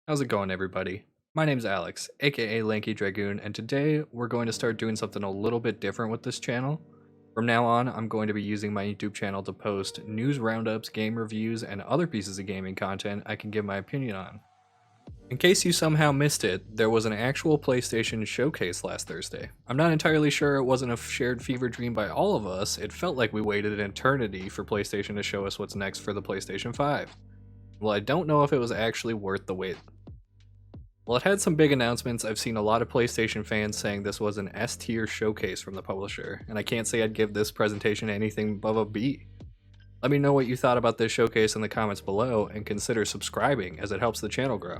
How's it going, everybody? My name's Alex, aka Lanky Dragoon, and today we're going to start doing something a little bit different with this channel. From now on, I'm going to be using my YouTube channel to post news roundups, game reviews, and other pieces of gaming content I can give my opinion on. In case you somehow missed it, there was an actual PlayStation showcase last Thursday. I'm not entirely sure it wasn't a shared fever dream by all of us. It felt like we waited an eternity for PlayStation to show us what's next for the PlayStation 5. Well, I don't know if it was actually worth the wait. While it had some big announcements, I've seen a lot of PlayStation fans saying this was an S tier showcase from the publisher, and I can't say I'd give this presentation anything above a B. Let me know what you thought about this showcase in the comments below, and consider subscribing as it helps the channel grow.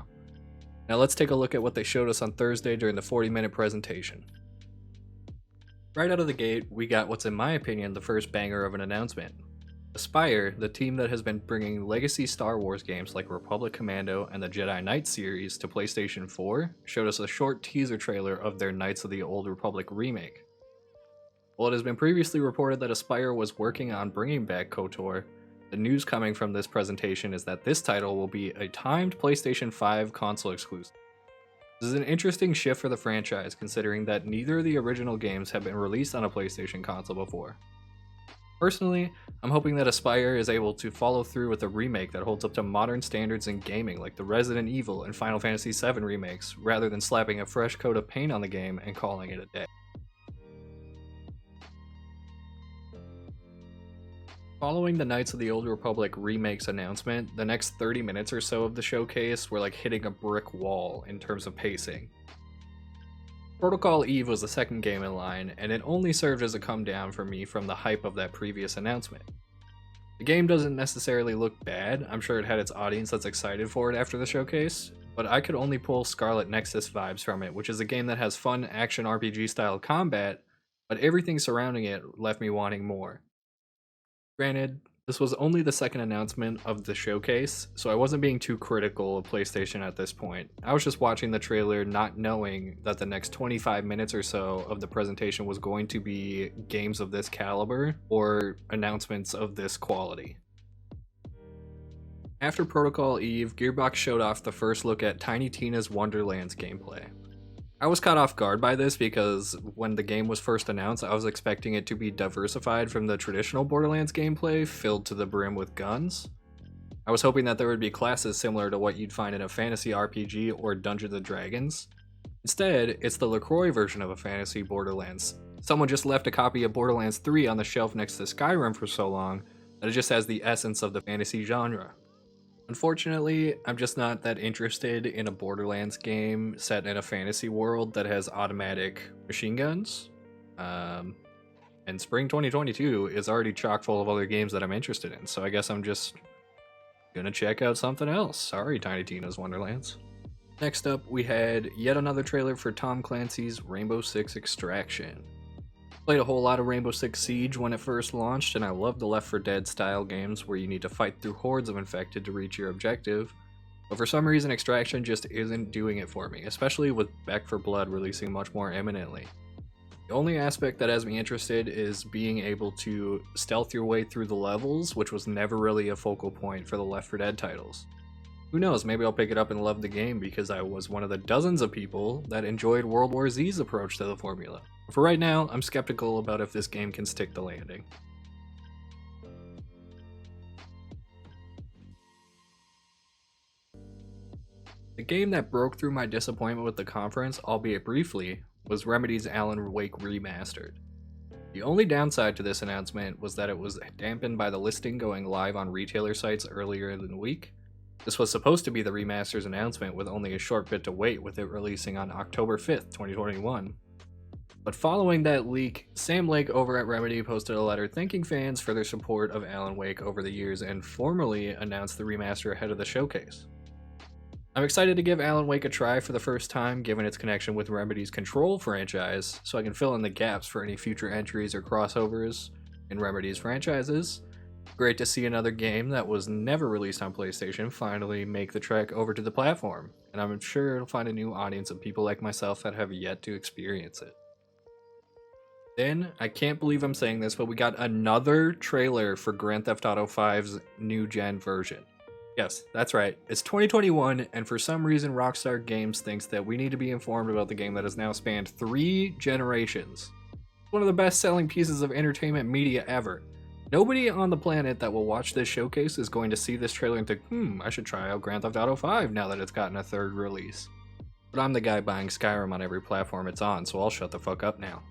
Now let's take a look at what they showed us on Thursday during the 40-minute presentation. Right out of the gate, we got what's in my opinion the first banger of an announcement. Aspyr, the team that has been bringing legacy Star Wars games like Republic Commando and the Jedi Knight series to PlayStation 4, showed us a short teaser trailer of their Knights of the Old Republic remake. While it has been previously reported that Aspyr was working on bringing back KOTOR, the news coming from this presentation is that this title will be a timed PlayStation 5 console exclusive. This is an interesting shift for the franchise considering that neither of the original games have been released on a PlayStation console before. Personally, I'm hoping that Aspyr is able to follow through with a remake that holds up to modern standards in gaming like the Resident Evil and Final Fantasy VII remakes, rather than slapping a fresh coat of paint on the game and calling it a day. Following the Knights of the Old Republic remakes announcement, the next 30 minutes or so of the showcase were like hitting a brick wall in terms of pacing. Protocol Eve was the second game in line, and it only served as a come down for me from the hype of that previous announcement. The game doesn't necessarily look bad, I'm sure it had its audience that's excited for it after the showcase, but I could only pull Scarlet Nexus vibes from it, which is a game that has fun action RPG style combat, but everything surrounding it left me wanting more. Granted, this was only the second announcement of the showcase, so I wasn't being too critical of PlayStation at this point. I was just watching the trailer not knowing that the next 25 minutes or so of the presentation was going to be games of this caliber or announcements of this quality. After Protocol Eve, Gearbox showed off the first look at Tiny Tina's Wonderland's gameplay. I was caught off guard by this because when the game was first announced, I was expecting it to be diversified from the traditional Borderlands gameplay filled to the brim with guns. I was hoping that there would be classes similar to what you'd find in a fantasy RPG or Dungeons & Dragons. Instead, it's the LaCroix version of a fantasy Borderlands. Someone just left a copy of Borderlands 3 on the shelf next to Skyrim for so long that it just has the essence of the fantasy genre. Unfortunately, I'm just not that interested in a Borderlands game set in a fantasy world that has automatic machine guns. And spring 2022 is already chock full of other games that I'm interested in, so I guess I'm just gonna check out something else. Sorry, Tiny Tina's Wonderlands. Next up, we had yet another trailer for Tom Clancy's Rainbow Six Extraction. Played a whole lot of Rainbow Six Siege when it first launched, and I love the Left 4 Dead style games where you need to fight through hordes of infected to reach your objective, but for some reason Extraction just isn't doing it for me, especially with Back 4 Blood releasing much more imminently. The only aspect that has me interested is being able to stealth your way through the levels, which was never really a focal point for the Left 4 Dead titles. Who knows, maybe I'll pick it up and love the game because I was one of the dozens of people that enjoyed World War Z's approach to the formula. For right now, I'm skeptical about if this game can stick the landing. The game that broke through my disappointment with the conference, albeit briefly, was Remedy's Alan Wake Remastered. The only downside to this announcement was that it was dampened by the listing going live on retailer sites earlier in the week. This was supposed to be the remaster's announcement with only a short bit to wait, with it releasing on October 5th, 2021. But following that leak, Sam Lake over at Remedy posted a letter thanking fans for their support of Alan Wake over the years and formally announced the remaster ahead of the showcase. I'm excited to give Alan Wake a try for the first time given its connection with Remedy's Control franchise, so I can fill in the gaps for any future entries or crossovers in Remedy's franchises. Great to see another game that was never released on PlayStation finally make the trek over to the platform, and I'm sure it'll find a new audience of people like myself that have yet to experience it. Then, I can't believe I'm saying this, but we got another trailer for Grand Theft Auto 5's new gen version. Yes, that's right. It's 2021, and for some reason, Rockstar Games thinks that we need to be informed about the game that has now spanned 3 generations. One of the best selling pieces of entertainment media ever. Nobody on the planet that will watch this showcase is going to see this trailer and think, I should try out Grand Theft Auto 5 now that it's gotten a 3rd release. But I'm the guy buying Skyrim on every platform it's on, so I'll shut the fuck up now.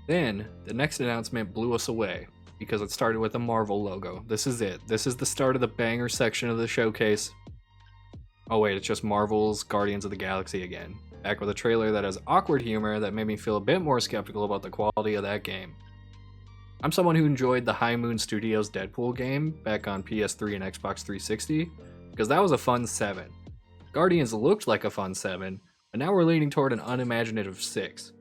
Then, the next announcement blew us away, because it started with a Marvel logo. This is it. This is the start of the banger section of the showcase. Oh wait, it's just Marvel's Guardians of the Galaxy again. Back with a trailer that has awkward humor that made me feel a bit more skeptical about the quality of that game. I'm someone who enjoyed the High Moon Studios Deadpool game back on PS3 and Xbox 360, because that was a fun 7. Guardians looked like a fun 7, but now we're leaning toward an unimaginative 6.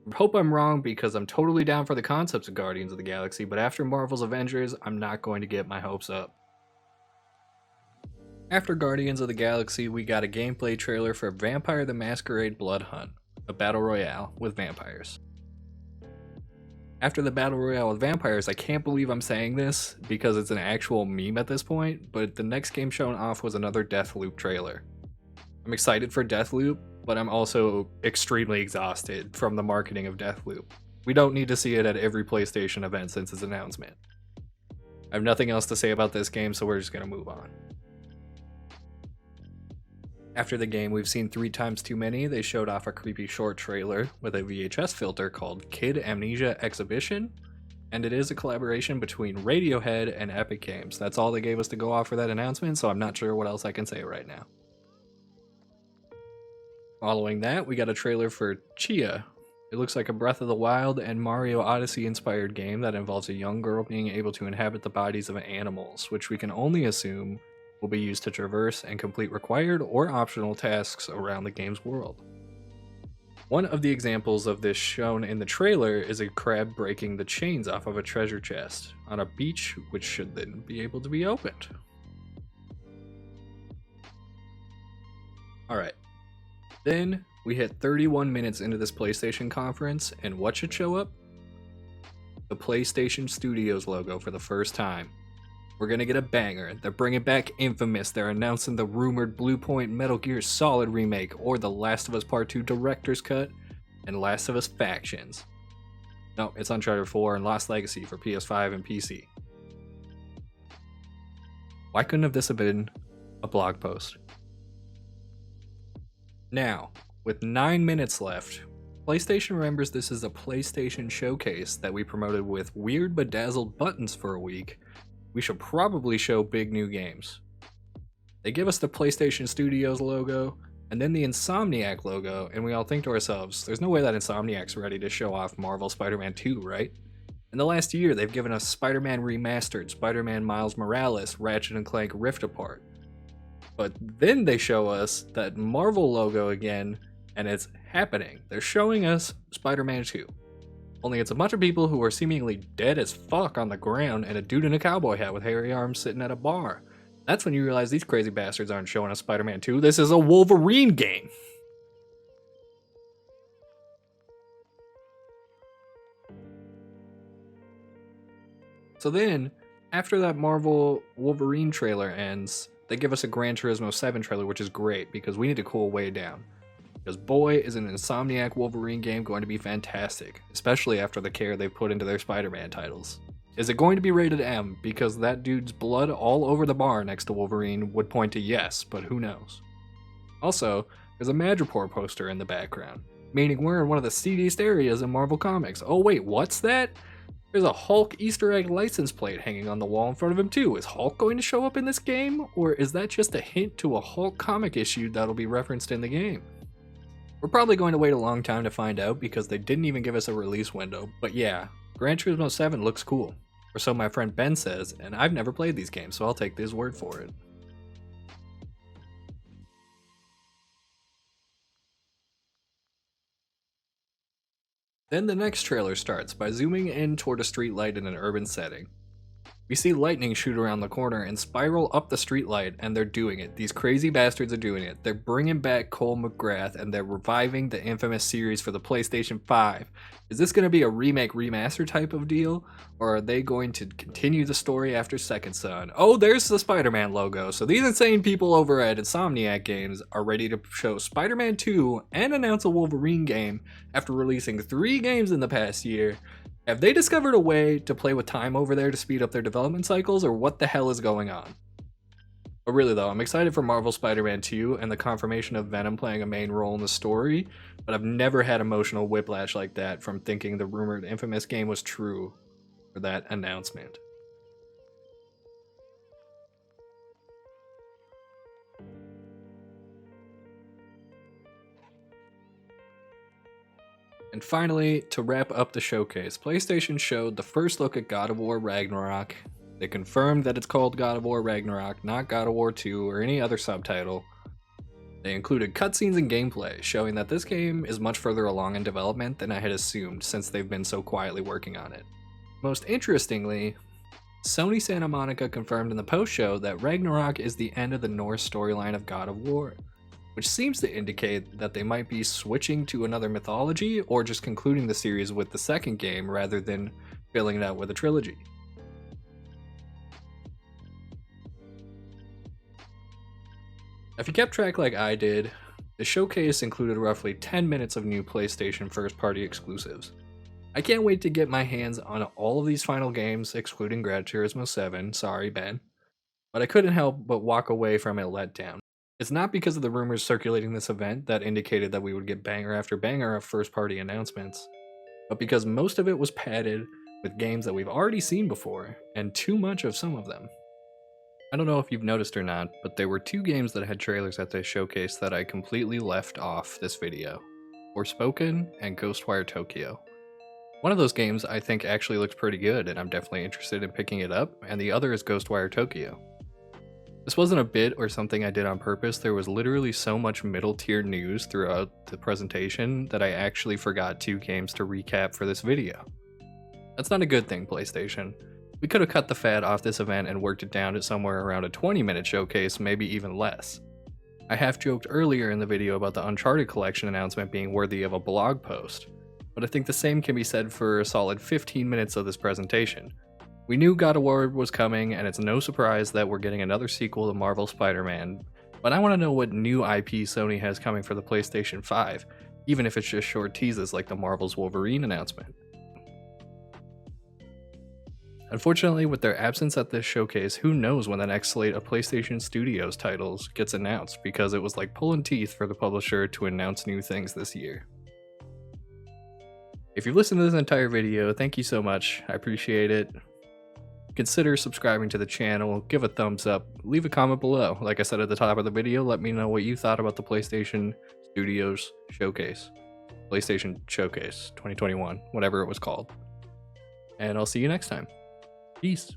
I hope I'm wrong because I'm totally down for the concepts of Guardians of the Galaxy, but after Marvel's Avengers, I'm not going to get my hopes up. After Guardians of the Galaxy, we got a gameplay trailer for Vampire the Masquerade Blood Hunt, a battle royale with vampires. After the battle royale with vampires, I can't believe I'm saying this because it's an actual meme at this point, but the next game shown off was another Deathloop trailer. I'm excited for Deathloop, but I'm also extremely exhausted from the marketing of Deathloop. We don't need to see it at every PlayStation event since its announcement. I have nothing else to say about this game, so we're just gonna move on. After the game we've seen 3 times too many, they showed off a creepy short trailer with a VHS filter called Kid Amnesia Exhibition, and it is a collaboration between Radiohead and Epic Games. That's all they gave us to go off for that announcement, so I'm not sure what else I can say right now. Following that, we got a trailer for Chia. It looks like a Breath of the Wild and Mario Odyssey inspired game that involves a young girl being able to inhabit the bodies of animals, which we can only assume will be used to traverse and complete required or optional tasks around the game's world. One of the examples of this shown in the trailer is a crab breaking the chains off of a treasure chest on a beach, which should then be able to be opened. Alright, then we hit 31 minutes into this PlayStation conference, and what should show up? The PlayStation Studios logo for the first time. We're gonna get a banger. They're bringing back Infamous. They're announcing the rumored Bluepoint Metal Gear Solid remake, or The Last of Us Part 2 Director's Cut, and Last of Us Factions. No, it's Uncharted 4 and Lost Legacy for PS5 and PC. Why couldn't have this have been a blog post? Now, with 9 minutes left, PlayStation remembers this is a PlayStation showcase that we promoted with weird bedazzled buttons for a week. We should probably show big new games. They give us the PlayStation Studios logo, and then the Insomniac logo, and we all think to ourselves, there's no way that Insomniac's ready to show off Marvel Spider-Man 2, right? In the last year, they've given us Spider-Man Remastered, Spider-Man Miles Morales, Ratchet & Clank Rift Apart. But then they show us that Marvel logo again, and it's happening. They're showing us Spider-Man 2. Only it's a bunch of people who are seemingly dead as fuck on the ground and a dude in a cowboy hat with hairy arms sitting at a bar. That's when you realize these crazy bastards aren't showing us Spider-Man 2. This is a Wolverine game. So then, after that Marvel Wolverine trailer ends, they give us a Gran Turismo 7 trailer, which is great because we need to cool way down. Because boy, is an Insomniac Wolverine game going to be fantastic, especially after the care they've put into their Spider-Man titles. Is it going to be rated M? Because that dude's blood all over the bar next to Wolverine would point to yes, but who knows. Also, there's a Madripoor poster in the background, meaning we're in one of the seediest areas in Marvel Comics. Oh wait, what's that? There's a Hulk Easter egg license plate hanging on the wall in front of him too. Is Hulk going to show up in this game? Or is that just a hint to a Hulk comic issue that'll be referenced in the game? We're probably going to wait a long time to find out because they didn't even give us a release window, but yeah, Gran Turismo 7 looks cool. Or so my friend Ben says, and I've never played these games, so I'll take his word for it. Then the next trailer starts by zooming in toward a streetlight in an urban setting. We see lightning shoot around the corner and spiral up the streetlight, and they're doing it. These crazy bastards are doing it. They're bringing back Cole McGrath, and they're reviving the infamous series for the PlayStation 5. Is this going to be a remake remaster type of deal, or are they going to continue the story after Second Son? Oh, there's the SpiderMan logo. So these insane people over at Insomniac Games are ready to show Spider-Man 2 and announce a Wolverine game after releasing 3 games in the past year. Have they discovered a way to play with time over there to speed up their development cycles, or what the hell is going on? But really though, I'm excited for Marvel Spider-Man 2 and the confirmation of Venom playing a main role in the story, but I've never had emotional whiplash like that from thinking the rumored infamous game was true for that announcement. And finally, to wrap up the showcase, PlayStation showed the first look at God of War Ragnarok. They confirmed that it's called God of War Ragnarok, not God of War 2 or any other subtitle. They included cutscenes and gameplay, showing that this game is much further along in development than I had assumed since they've been so quietly working on it. Most interestingly, Sony Santa Monica confirmed in the post-show that Ragnarok is the end of the Norse storyline of God of War, which seems to indicate that they might be switching to another mythology or just concluding the series with the second game rather than filling it out with a trilogy. If you kept track like I did, the showcase included roughly 10 minutes of new PlayStation first-party exclusives. I can't wait to get my hands on all of these final games, excluding Gran Turismo 7, sorry Ben, but I couldn't help but walk away from it let down. It's not because of the rumors circulating this event that indicated that we would get banger after banger of first-party announcements, but because most of it was padded with games that we've already seen before, and too much of some of them. I don't know if you've noticed or not, but there were 2 games that had trailers at this showcase that I completely left off this video. Forspoken and Ghostwire Tokyo. One of those games I think actually looks pretty good and I'm definitely interested in picking it up, and the other is Ghostwire Tokyo. This wasn't a bit or something I did on purpose. There was literally so much middle tier news throughout the presentation that I actually forgot 2 games to recap for this video. That's not a good thing, PlayStation. We could have cut the fat off this event and worked it down to somewhere around a 20-minute showcase, maybe even less. I half joked earlier in the video about the Uncharted collection announcement being worthy of a blog post, but I think the same can be said for a solid 15 minutes of this presentation. We knew God of War was coming, and it's no surprise that we're getting another sequel to Marvel Spider-Man, but I want to know what new IP Sony has coming for the PlayStation 5, even if it's just short teases like the Marvel's Wolverine announcement. Unfortunately, with their absence at this showcase, who knows when the next slate of PlayStation Studios titles gets announced, because it was like pulling teeth for the publisher to announce new things this year. If you've listened to this entire video, thank you so much, I appreciate it. Consider subscribing to the channel, give a thumbs up, leave a comment below. Like I said at the top of the video, let me know what you thought about the PlayStation Studios Showcase. PlayStation Showcase 2021, whatever it was called. And I'll see you next time. Peace.